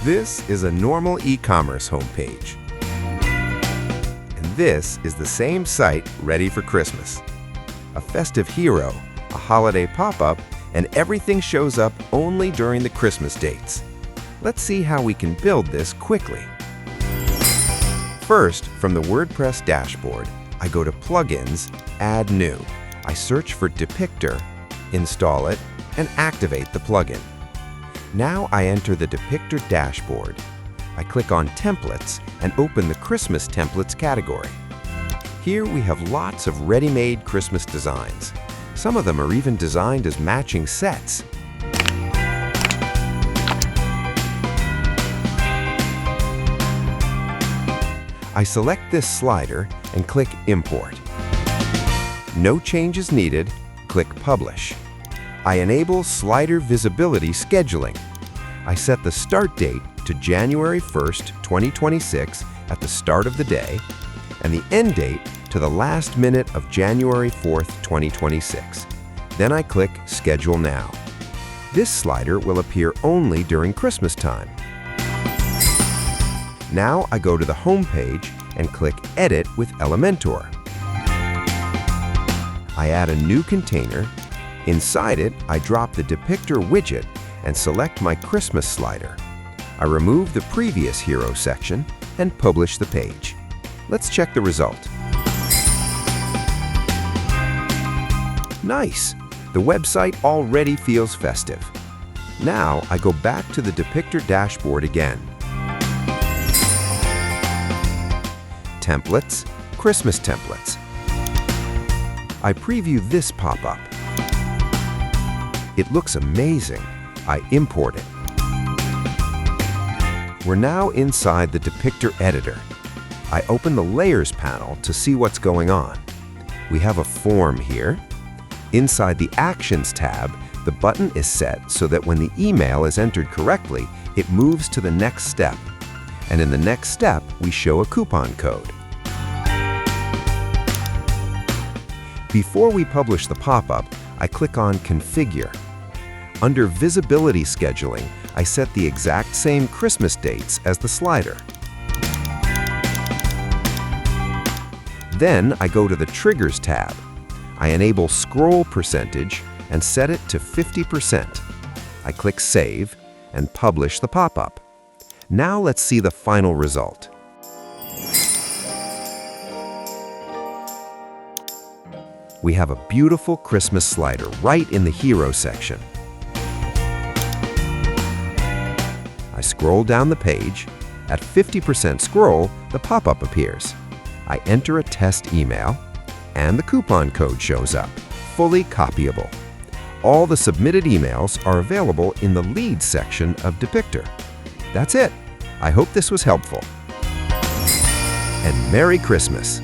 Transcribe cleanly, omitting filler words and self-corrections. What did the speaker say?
This is a normal e-commerce homepage. And this is the same site ready for Christmas. A festive hero, a holiday pop-up, and everything shows up only during the Christmas dates. Let's see how we can build this quickly. First, from the WordPress dashboard, I go to Plugins, Add New. I search for Depicter, install it, and activate the plugin. Now I enter the Depicter dashboard. I click on Templates and open the Christmas Templates category. Here we have lots of ready-made Christmas designs. Some of them are even designed as matching sets. I select this slider and click Import. No changes needed, click Publish. I enable slider visibility scheduling. I set the start date to January 1st, 2026 at the start of the day, and the end date to the last minute of January 4th, 2026. Then I click Schedule Now. This slider will appear only during Christmas time. Now I go to the home page and click Edit with Elementor. I add a new container. Inside it, I drop the Depicter widget and select my Christmas slider. I remove the previous hero section and publish the page. Let's check the result. Nice! The website already feels festive. Now I go back to the Depicter dashboard again. Templates, Christmas templates. I preview this pop-up. It looks amazing. I import it. We're now inside the Depicter editor. I open the Layers panel to see what's going on. We have a form here. Inside the Actions tab, the button is set so that when the email is entered correctly, it moves to the next step. And in the next step, we show a coupon code. Before we publish the pop-up, I click on Configure. Under Visibility Scheduling, I set the exact same Christmas dates as the slider. Then I go to the Triggers tab. I enable Scroll Percentage and set it to 50%. I click Save and publish the pop-up. Now let's see the final result. We have a beautiful Christmas slider right in the Hero section. I scroll down the page. At 50% scroll, the pop-up appears. I enter a test email, and the coupon code shows up, fully copyable. All the submitted emails are available in the Leads section of Depicter. That's it. I hope this was helpful. And Merry Christmas!